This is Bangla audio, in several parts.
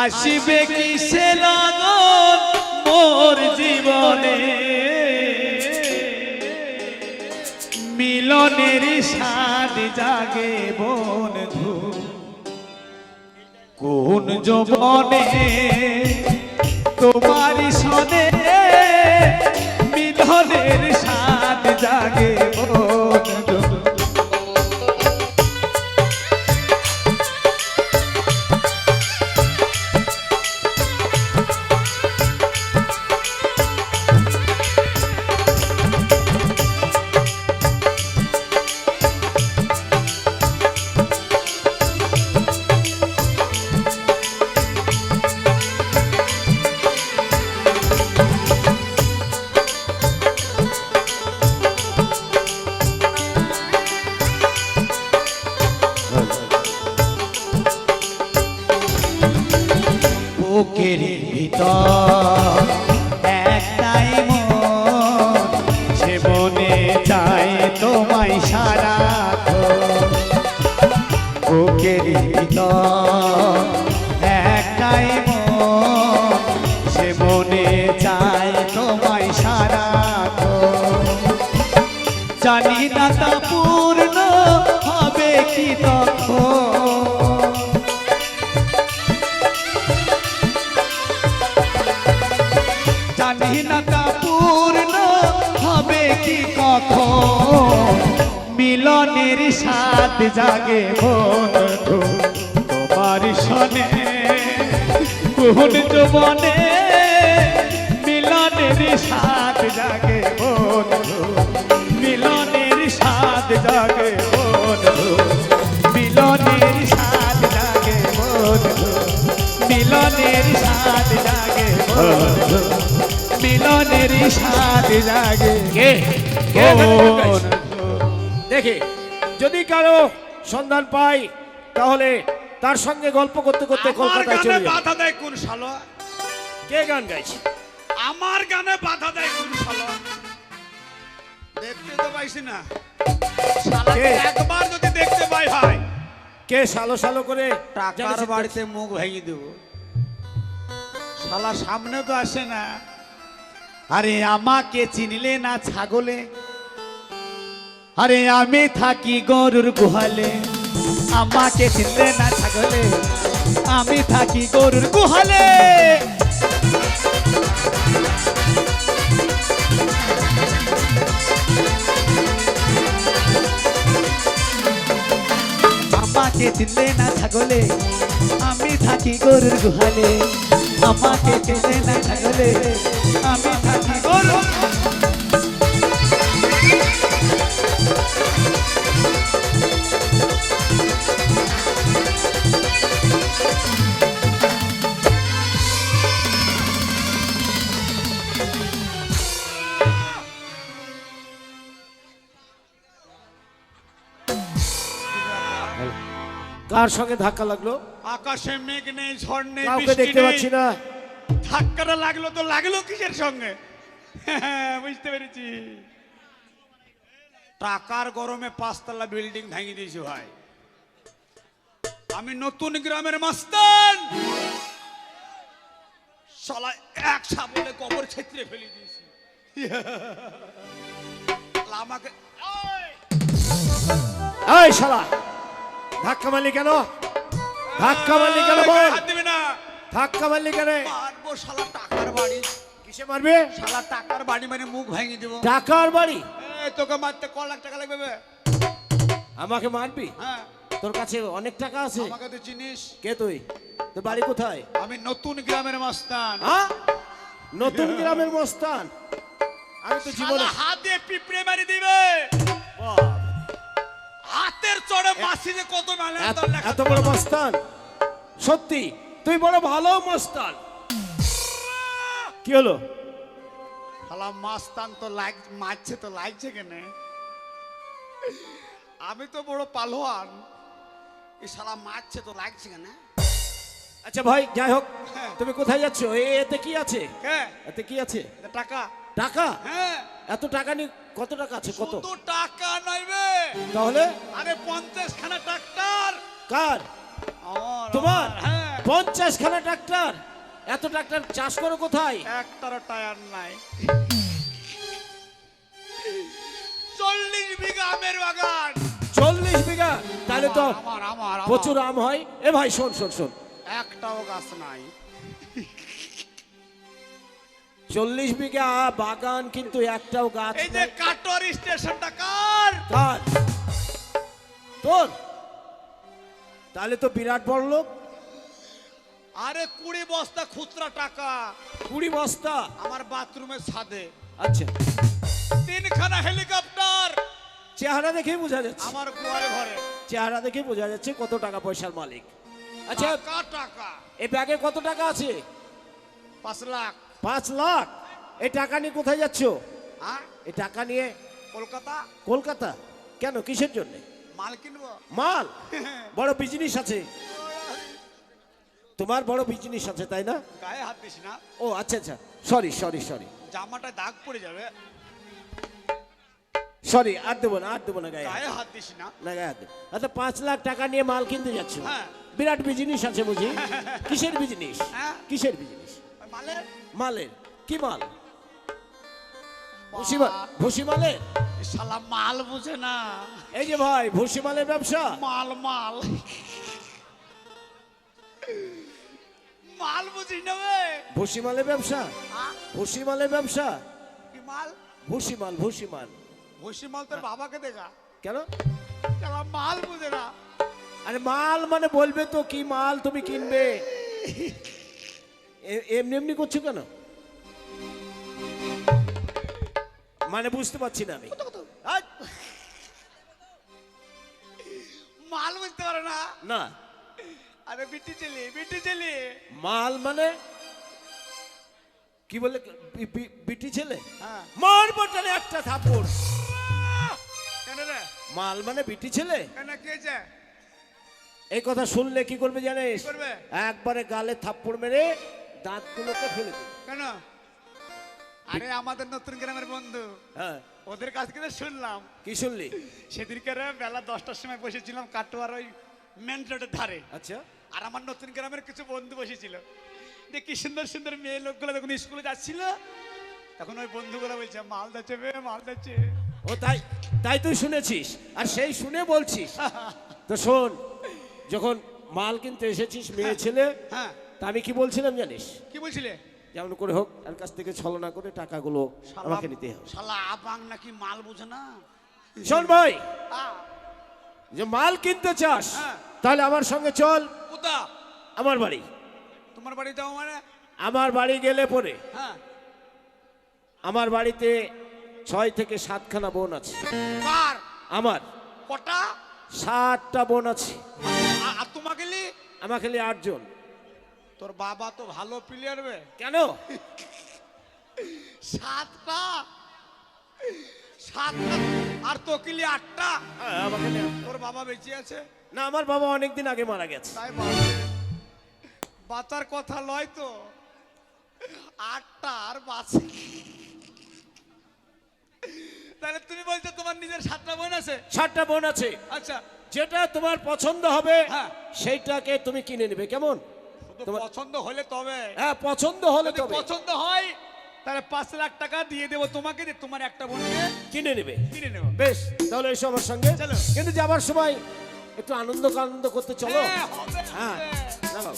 আসবে কিসে লগন মোর জীবনে, মিলনের স্বাদ জাগে বন্ধু কোন যৌবনে, তোমার সনে মিলনের স্বাদ জাগে বন্ধু। বুকের ভিতর একটাই মন, সে মনে চায় তোমায় সারাক্ষণ। বুকের ভিতর একটাই মন, সে মনে চায় তোমায় সারাক্ষণ। জানি না তা পূর্ণ হবে কি তখন, জানি না তা পূর্ণ হবে কি কখন, মিলনের স্বাদ জাগে বন্ধু তোমার সনে কোন যৌবনে, মিলনের স্বাদ জাগে বন্ধু, মিলনের স্বাদ জাগে বন্ধু, মিলনের স্বাদ জাগে বন্ধু, মিলনের স্বাদ জাগে বন্ধু, মিলনের স্বাদ জাগে। দেখি যদি কারো সন্ধান পাই তাহলে তার সঙ্গে গল্প করতে করতে কলকাতায় চলে যাব। বাধা দেয় কোন শালা? কে গান গাইছে? আমার গানে বাধা দেয় কোন শালা? দেখতে তো পাইছি না শালাকে, একবার যদি দেখতে পাই হয় কে সালো সালো করে টাকার বাড়িতে মুখ ভেঙে দেব, শালা সামনে তো আসে না। আরে আমাকে চিনলে না ছাগলে, আরে আমি থাকি গরুর গুহালে। আমাকে চিনলে না ছাগলে, আমি থাকি গরুর গুহালে। আমাকে চিনলে না ছাগলে, আমি থাকি গরুর গুহালে। আমাকে চিনলে না ছাগলে, আমি থাকি গরুর। কার সঙ্গে ধাক্কা লাগলো? আকাশে মেঘ নেই, ঝড় নেই, কাউকে বৃষ্টি দেখতে নেই, পাচ্ছি না। ধাক্কাটা লাগলো তো লাগলো কিসের সঙ্গে? বুঝতে পেরেছি, টাকার গরমে 5 তলা বিল্ডিং ভেঙে দিয়েছি ভাই। আমি নতুন গ্রামের মাস্তান, শালা এক সাবলে কবর ছেত্রে ফেলে দিয়েছি। আমাকে এই শালা ধাক্কা মারলি কেন? ধাক্কা মারলি কেন বল? হাত দিবি না। ধাক্কা মারলি কেন? মারবো শালা টাকার বাড়ি। কিসে মারবে? শালা টাকার বাড়ি মানে মুখ ভেঙে দেবো। টাকার বাড়ি? তোকে মারতে ক লাখ টাকা লাগবে বে? আমাকে মারবি? হ্যাঁ, তোর কাছে অনেক টাকা আছে। আমাকে তো চিনিস। কে তুই? তোর বাড়ি কোথায়? আমি নতুন গ্রামের মাস্তান। হ্যাঁ, নতুন গ্রামের মস্তান। আমি তো জীবনে শালা হাতে পিঁপড়ে মারি দিবে। হাতের চড়ে মাসি যে কত মানে এত বড় মস্তান? সত্যি তুই বড় ভালো মস্তান। কি হলো? শালা মাস্তান তো মারছে তো লাগছে কেন? আমি তো বড় পালোয়ান, এই শালা মারছে তো লাগছে কেন? আচ্ছা ভাই যাই হোক, হ্যাঁ। তুমি কোথায় যাচ্ছ? এতে কি আছে? হ্যাঁ, এতে কি আছে? টাকা। টাকা? হ্যাঁ, এত টাকা নিয়ে কত টাকা আছে? কত? শুধু টাকা নইবে, তাহলে আরে 50 খানা ট্রাক্টর। কার? আমার, তোমার? হ্যাঁ। 50 খানা ট্রাক্টর, এত ট্রাক্টর চাষ করো কোথায়? একটারও টায়ার নাই। 40 বিঘা আমের বাগান। 40 বিঘা, তাহলে তো আমার আমার প্রচুর আম হয়। এ ভাই শোন শোন শোন, একটাও গাছ নাই। 40 বিঘা বাগান কিন্তু একটাও গাছ এই যে নাই। কাটোর স্টেশনটা কার? কার? তোর? তাহলে তো বিরাট বড় লোক। আরে 20 বস্তা খুচরা টাকা 20 বস্তা আমার বাথরুমের ছাদে। আচ্ছা, 3খানা হেলিকপ্টার চেহারা দেখেই বোঝা যাচ্ছে, আমার গোয়ারে ঘরে। চেহারা দেখেই বোঝা যাচ্ছে কত টাকা পয়সার মালিক। আচ্ছা, টাকা টাকা এই ব্যাগে কত টাকা আছে? 5 লাখ। 5 লাখ। এই টাকা নিয়ে কোথায় যাচ্ছ? হ্যাঁ, এই টাকা নিয়ে কলকাতা কলকাতা। কেন, কিসের জন্য? মাল কিনবো। মাল? বড় বিজনেস আছে তোমার, বড় বিজনেস আছে তাই না? গায়ে হাত দিস না, ও আচ্ছা আচ্ছা, সরি সরি সরি জামাটা দাগ পড়ে যাবে। সরি, আর দেবো না, আর দেবো না, গায়ে গায়ে হাত দিস না। না, গায়ে হাত দেবো। আচ্ছা, 5 লাখ টাকা নিয়ে মাল কিনতে যাচ্ছ? হ্যাঁ। বিরাট বিজনেস আছে বুঝি। কিসের বিজনেস? হ্যাঁ। কিসের বিজনেস? ওই মালের মালের? কি মাল? ভুসি মাল? ভুসি মালের? শালা মাল বুঝে না। এই যে ভাই, ভুসি মালের ব্যবসা? মাল মাল মাল বুঝিস না বে। ভুসি মালের ব্যবসা? হ্যাঁ? ভুসি মালের ব্যবসা? কি মাল? ভুসি মাল, ভুসি মাল। ভুসি মাল তোর বাবাকে দেখা। কেন? শালা মাল বুঝে না। আরে মাল মানে বলবে তো কি মাল তুমি কিনবে। এমনি এমনি করছো কেন? মানে বুঝতে পারছি না আমি। আজ! মাল বুঝতে পারে না। না, আরে বিটি ছেলে, বিটি ছেলে। মাল মানে কি বলে? বিটি ছেলে? হ্যাঁ। মার বটনে একটা থাপ্পড়। কেন রে? মাল মানে বিটি ছেলে? কেন কি হয়েছে? এই কথা শুনলে কি করবে জানিস? কি করবে? একবারে গালে থাপ্পড় মেরে দাঁতগুলোকে ফেলে দিবে। কেন? আরে আমাদের নতুন গ্রামের বন্ধু, হ্যাঁ। ওদের কাছ থেকে শুনলাম। কি শুনলি? সেদিনকে রে বেলা 10টার সময় বসেছিলাম কাটোয়ার ওই মেন রোডের ধারে। আচ্ছা। আর আমার নতুন গ্রামের কিছু বন্ধু বসেছিল। যে কি সুন্দর সুন্দর মেয়ে লোকগুলো যখন স্কুলে যাচ্ছিল, তখন ওই বন্ধুগুলো বলছে মাল যাচ্ছে বে, মাল যাচ্ছে। ও তাই? তাই তুই শুনেছিস আর সেই শুনে বলছিস? তো শোন, যখন মাল কিনতে এসেছিস মেয়ে ছেলে, হ্যাঁ। তা আমি কি বলছিলাম জানিস? কি বলছিলে? যেমন করে হোক তার কাছ থেকে ছলনা করে টাকাগুলো আমাকে নিতে হবে। শালা আবাং নাকি মাল বুঝে না। শোন ভাই, হ্যাঁ। যে মাল কিনতে চাস হ্যাঁ। তাহলে আমার সঙ্গে চল কোথা? আমার বাড়ি। তোমার বাড়ি যাও মানে? আমার বাড়ি গেলে পরে হ্যাঁ। আমার বাড়িতে 6 থেকে 7খানা বোন আছে। কার? আমার কটা? 7টা বোন আছে। আর তোমাকে লি? আমার খালি 8 জন। তোর বাবা তো ভালো প্লেয়ার বে। কেন? 7টা? 7টা আর তোকিলি 8টা? আমার খালি তোর বাবা বেঁচে আছে? না, আমার বাবা অনেকদিন আগে মারা গেছে। তাই বাবা বাঁচার কথা লয় তো। 8টা আর বাঁচে। তাহলে তুমি বলছো তোমার নিজের 7টা বোন আছে? 7টা বোন আছে। আচ্ছা, যেটা তোমার পছন্দ হবে হ্যাঁ। সেইটাকে তুমি কিনে নেবে। কেমন? শুধু তোমার- পছন্দ হলে তবে। হ্যাঁ, পছন্দ হলে যদি তবে পছন্দ হয় তাহলে 5 লাখ টাকা দিয়ে দেবো তোমাকে, দিয়ে তোমার একটা বোনকে কিনে নেবে। কিনে নেবো। বেশ, তাহলে এসো আমার সঙ্গে। চলো। কিন্তু যাবার সময় একটু আনন্দ করতে চলো। হ্যাঁ, হবে, হ্যাঁ, হবে। চলো।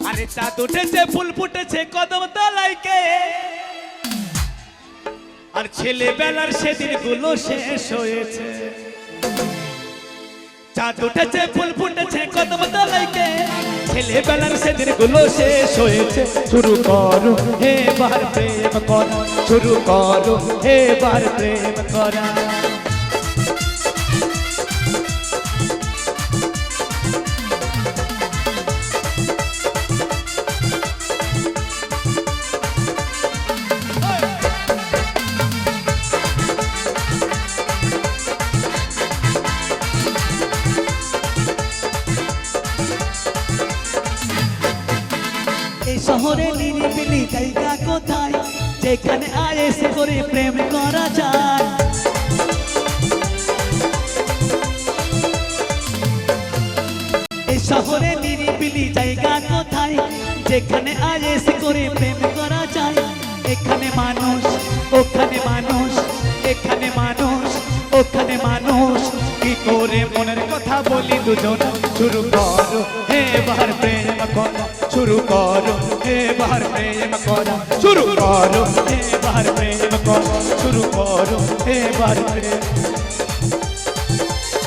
আরে চাঁদ উঠেছে, ফুল ফুটেছে কদম তলাইকে, আর ছেলেবেলার সেদিন গুলো শেষ হয়েছে। চাঁদ উঠেছে, ফুল ফুটেছে কদম তলাইকে, ছেলেবেলার সেদিন গুলো শেষ হয়েছে। শুরু করো এবার প্রেম করা, শুরু করো এবার প্রেম করা। এই শহরে নিরিবিলি জায়গা কোথায়, যেখানে আয়েস করে প্রেম করা যায়। এই শহরে নিরিবিলি জায়গা কোথায়, যেখানে আয়েস করে প্রেম করা যায়। এখানে মানুষ ওখানে মানুষ, এখানে মানুষ ওখানে মানুষ, কি করে মনের কথা বলি দুজন। শুরু করো এবার প্রেম করা, শুরু করো এবার প্রেম করা, শুরু করো এবার প্রেম করা, শুরু করো এবার প্রেম।